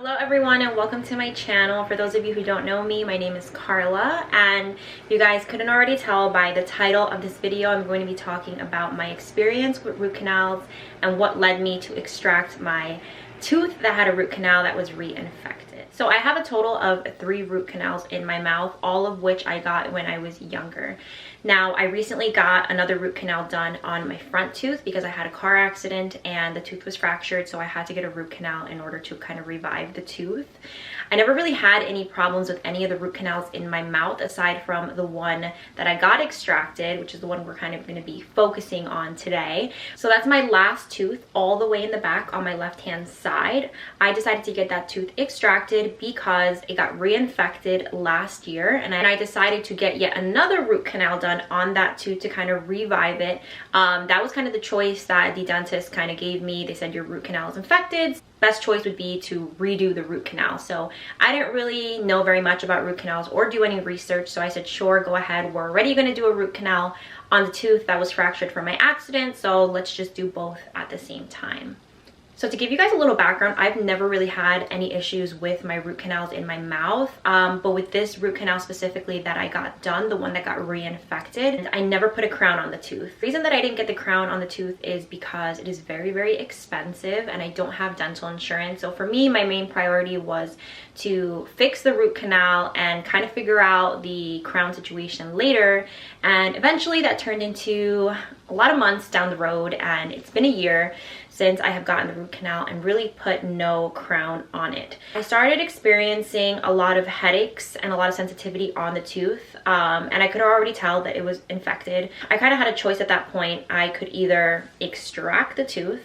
Hello everyone and welcome to my channel. For those of you who don't know me, my name is Carla, and you guys couldn't already tell by the title of this video, I'm going to be talking about my experience with root canals and what led me to extract my tooth that had a root canal that was reinfected. So I have a total of 3 root canals in my mouth, all of which I got when I was younger. Now, I recently got another root canal done on my front tooth because I had a car accident and the tooth was fractured, so I had to get a root canal in order to kind of revive the tooth. I never really had any problems with any of the root canals in my mouth aside from the one that I got extracted, which is the one we're kind of going to be focusing on today. So that's my last tooth all the way in the back on my left hand side. I decided to get that tooth extracted because it got reinfected last year, and I decided to get yet another root canal done on that tooth to kind of revive it. That was kind of the choice that the dentist kind of gave me. They said your root canal is infected. Best choice would be to redo the root canal. So I didn't really know very much about root canals or do any research, so I said sure, go ahead, we're already going to do a root canal on the tooth that was fractured from my accident, so let's just do both at the same time. So to give you guys a little background, I've never really had any issues with my root canals in my mouth, but with this root canal specifically that I got done, the one that got reinfected, I never put a crown on the tooth. The reason that I didn't get the crown on the tooth is because it is very, very expensive and I don't have dental insurance. So for me, my main priority was to fix the root canal and kind of figure out the crown situation later. And eventually that turned into a lot of months down the road, and it's been a year since I have gotten the root canal and really put no crown on it. I started experiencing a lot of headaches and a lot of sensitivity on the tooth, and I could already tell that it was infected. I kind of had a choice at that point. I could either extract the tooth,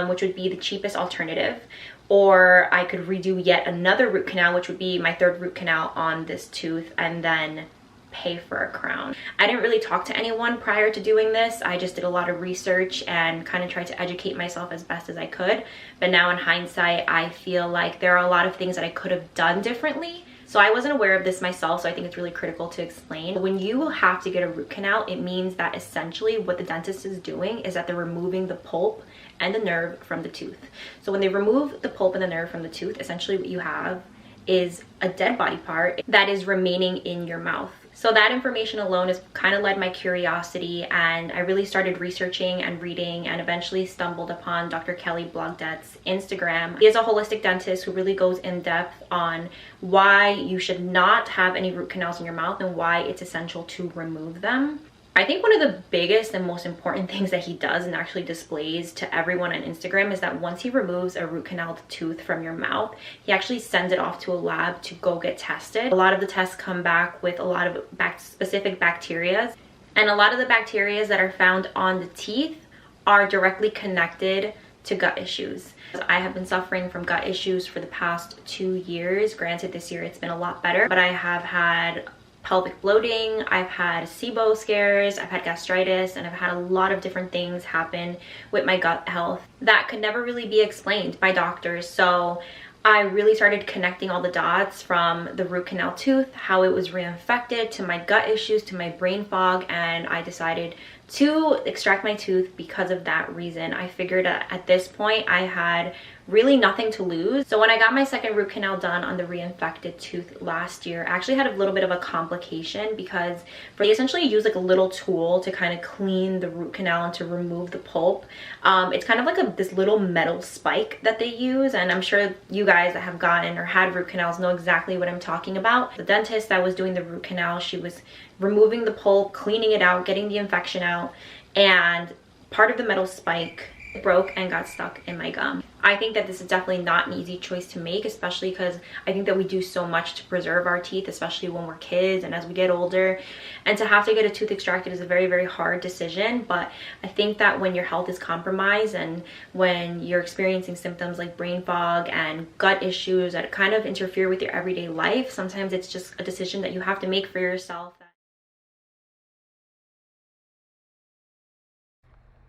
which would be the cheapest alternative, or I could redo yet another root canal, which would be my 3rd root canal on this tooth, and then pay for a crown. I didn't really talk to anyone prior to doing this. I just did a lot of research and kind of tried to educate myself as best as I could. But now in hindsight, I feel like there are a lot of things that I could have done differently. So I wasn't aware of this myself, so I think it's really critical to explain. When you have to get a root canal, it means that essentially what the dentist is doing is that they're removing the pulp and the nerve from the tooth. So when they remove the pulp and the nerve from the tooth, essentially what you have is a dead body part that is remaining in your mouth. So that information alone has kind of led my curiosity, and I really started researching and reading and eventually stumbled upon Dr. Kelly Blogdet's Instagram. He is a holistic dentist who really goes in depth on why you should not have any root canals in your mouth and why it's essential to remove them. I think one of the biggest and most important things that he does and actually displays to everyone on Instagram is that once he removes a root canal tooth from your mouth, he actually sends it off to a lab to go get tested. A lot of the tests come back with a lot of specific bacteria, and a lot of the bacteria that are found on the teeth are directly connected to gut issues. I have been suffering from gut issues for the past 2 years. Granted, this year it's been a lot better, but I have had pelvic bloating, I've had SIBO scares, I've had gastritis, and I've had a lot of different things happen with my gut health that could never really be explained by doctors. So I really started connecting all the dots from the root canal tooth, how it was reinfected, to my gut issues, to my brain fog, and I decided to extract my tooth because of that reason. I figured at this point I had really nothing to lose. So when I got my 2nd root canal done on the reinfected tooth last year, I actually had a little bit of a complication because they essentially use like a little tool to kind of clean the root canal and to remove the pulp. It's kind of like this little metal spike that they use, and I'm sure you guys that have gotten or had root canals know exactly what I'm talking about. The dentist that was doing the root canal, she was removing the pulp, cleaning it out, getting the infection out, and part of the metal spike broke and got stuck in my gum. I think that this is definitely not an easy choice to make, especially because I think that we do so much to preserve our teeth, especially when we're kids and as we get older. And to have to get a tooth extracted is a very, very hard decision. But I think that when your health is compromised and when you're experiencing symptoms like brain fog and gut issues that kind of interfere with your everyday life, sometimes it's just a decision that you have to make for yourself.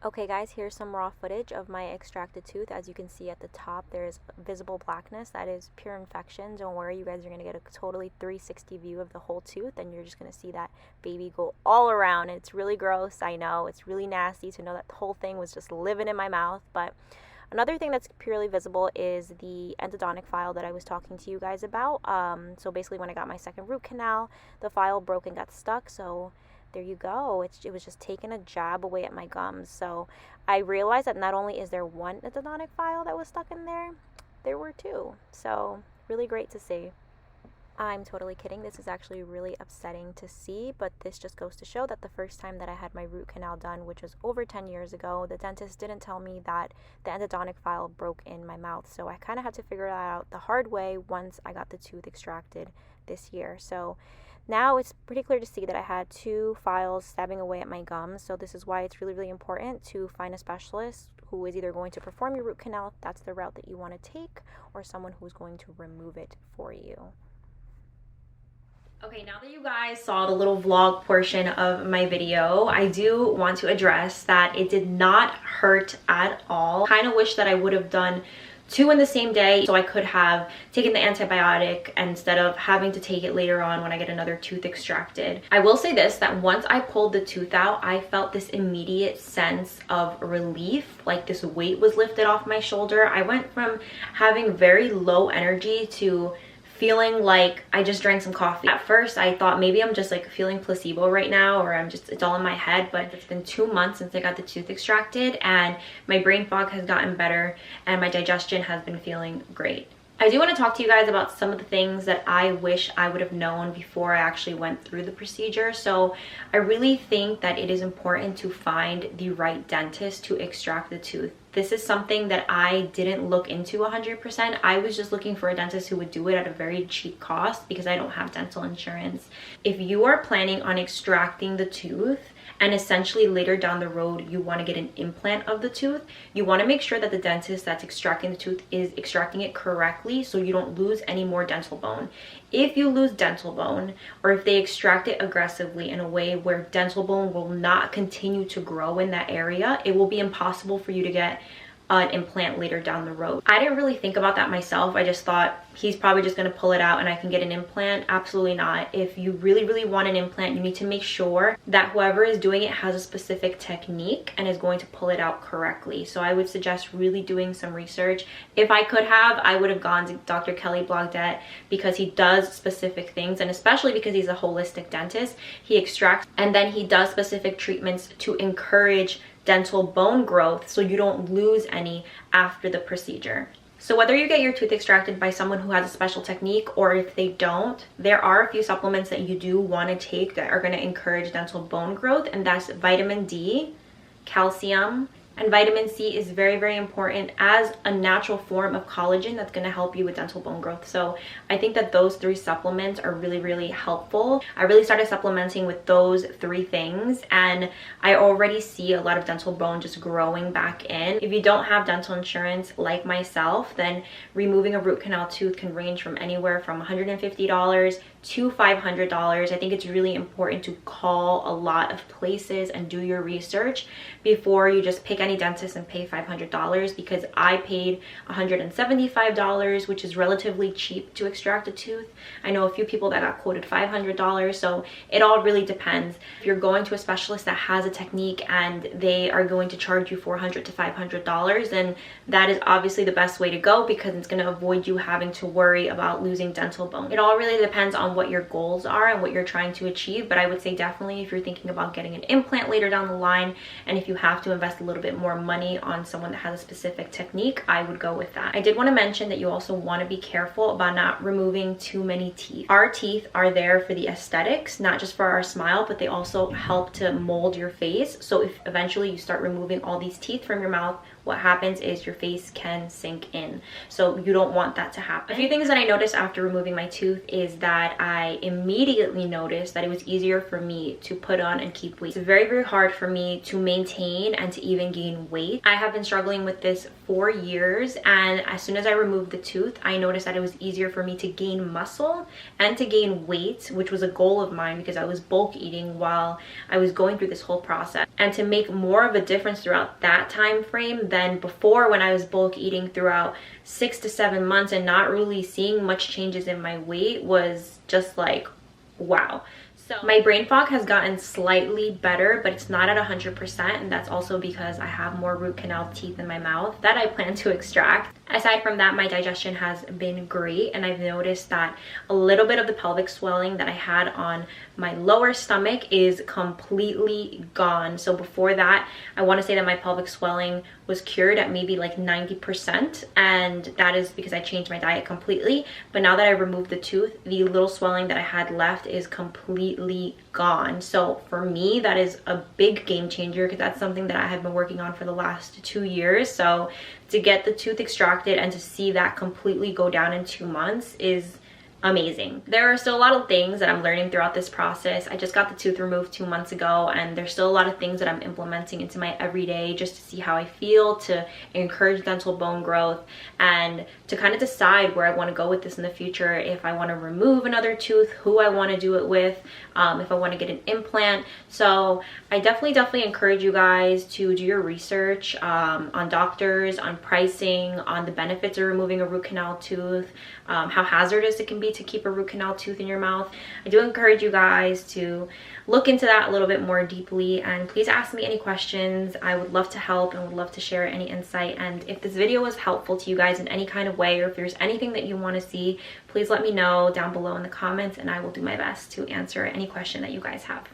Okay guys, here's some raw footage of my extracted tooth. As you can see at the top, there's visible blackness. That is pure infection. Don't worry, you guys are going to get a totally 360 view of the whole tooth, and you're just going to see that baby go all around. And it's really gross, I know. It's really nasty to know that the whole thing was just living in my mouth, but Another thing that's purely visible is the endodontic file that I was talking to you guys about. So basically when I got my second root canal, the file broke and got stuck. So there you go. It was just taking a jab away at my gums. So I realized that not only is there one endodontic file that was stuck in there, there were two. So really great to see. I'm totally kidding. This is actually really upsetting to see, but this just goes to show that the first time that I had my root canal done, which was over 10 years ago, the dentist didn't tell me that the endodontic file broke in my mouth. So I kind of had to figure that out the hard way once I got the tooth extracted this year. So now it's pretty clear to see that I had two files stabbing away at my gums. So this is why it's really, really important to find a specialist who is either going to perform your root canal, if that's the route that you want to take, or someone who's going to remove it for you. Okay, now that you guys saw the little vlog portion of my video, I do want to address that it did not hurt at all. Kind of wish that I would have done two in the same day so I could have taken the antibiotic instead of having to take it later on when I get another tooth extracted. I will say this, that once I pulled the tooth out, I felt this immediate sense of relief, like this weight was lifted off my shoulder. I went from having very low energy to feeling like I just drank some coffee. At first I thought maybe I'm just like feeling placebo right now, or it's all in my head, but it's been 2 months since I got the tooth extracted and my brain fog has gotten better and my digestion has been feeling great. I do want to talk to you guys about some of the things that I wish I would have known before I actually went through the procedure. So I really think that it is important to find the right dentist to extract the tooth. This is something that I didn't look into 100%. I was just looking for a dentist who would do it at a very cheap cost because I don't have dental insurance. If you are planning on extracting the tooth, and essentially later down the road you want to get an implant of the tooth, you want to make sure that the dentist that's extracting the tooth is extracting it correctly so you don't lose any more dental bone. If you lose dental bone, or if they extract it aggressively in a way where dental bone will not continue to grow in that area, it will be impossible for you to get an implant later down the road. I didn't really think about that myself. I just thought he's probably just gonna pull it out and I can get an implant. Absolutely not. If you really, really want an implant, you need to make sure that whoever is doing it has a specific technique and is going to pull it out correctly. So I would suggest really doing some research. If I could have, I would have gone to Dr. Kelly Blogdet because he does specific things, and especially because he's a holistic dentist, he extracts and then he does specific treatments to encourage dental bone growth so you don't lose any after the procedure. So whether you get your tooth extracted by someone who has a special technique or if they don't, there are a few supplements that you do want to take that are going to encourage dental bone growth, and that's vitamin D, calcium, and vitamin C is very, very important as a natural form of collagen that's going to help you with dental bone growth. So I think that those 3 supplements are really, really helpful. I really started supplementing with those 3 things and I already see a lot of dental bone just growing back in. If you don't have dental insurance like myself, then removing a root canal tooth can range from anywhere from $150 to $500. I think it's really important to call a lot of places and do your research before you just pick any dentist and pay $500, because I paid $175, which is relatively cheap to extract a tooth. I know a few people that got quoted $500, so it all really depends. If you're going to a specialist that has a technique and they are going to charge you $400 to $500, then that is obviously the best way to go because it's going to avoid you having to worry about losing dental bone. It all really depends on what your goals are and what you're trying to achieve, but I would say definitely if you're thinking about getting an implant later down the line and if you have to invest a little bit more money on someone that has a specific technique, I would go with that. I did want to mention that you also want to be careful about not removing too many teeth. Our teeth are there for the aesthetics, not just for our smile, but they also help to mold your face. So if eventually you start removing all these teeth from your mouth, what happens is your face can sink in. So you don't want that to happen. A few things that I noticed after removing my tooth is that I immediately noticed that it was easier for me to put on and keep weight. It's very, very hard for me to maintain and to even gain weight. I have been struggling with this for years, and as soon as I removed the tooth, I noticed that it was easier for me to gain muscle and to gain weight, which was a goal of mine because I was bulk eating while I was going through this whole process. And to make more of a difference throughout that time frame than before, when I was bulk eating throughout 6 to 7 months and not really seeing much changes in my weight, was just like, wow. So my brain fog has gotten slightly better, but it's not at 100%, and that's also because I have more root canal teeth in my mouth that I plan to extract. Aside from that, my digestion has been great, and I've noticed that a little bit of the pelvic swelling that I had on my lower stomach is completely gone. So before that, I want to say that my pelvic swelling was cured at maybe like 90%, and that is because I changed my diet completely. But now that I removed the tooth, the little swelling that I had left is completely gone. So for me, that is a big game changer, because that's something that I have been working on for the last 2 years. So to get the tooth extracted and to see that completely go down in 2 months is amazing. There are still a lot of things that I'm learning throughout this process. I just got the tooth removed 2 months ago, and there's still a lot of things that I'm implementing into my everyday just to see how I feel, to encourage dental bone growth, and to kind of decide where I want to go with this in the future. If I want to remove another tooth, who I want to do it with, if I want to get an implant. So I definitely encourage you guys to do your research on doctors, on pricing, on the benefits of removing a root canal tooth, how hazardous it can be to keep a root canal tooth in your mouth. I do encourage you guys to look into that a little bit more deeply, and please ask me any questions. I would love to help and would love to share any insight. And if this video was helpful to you guys in any kind of way, or if there's anything that you want to see, please let me know down below in the comments, and I will do my best to answer any question that you guys have.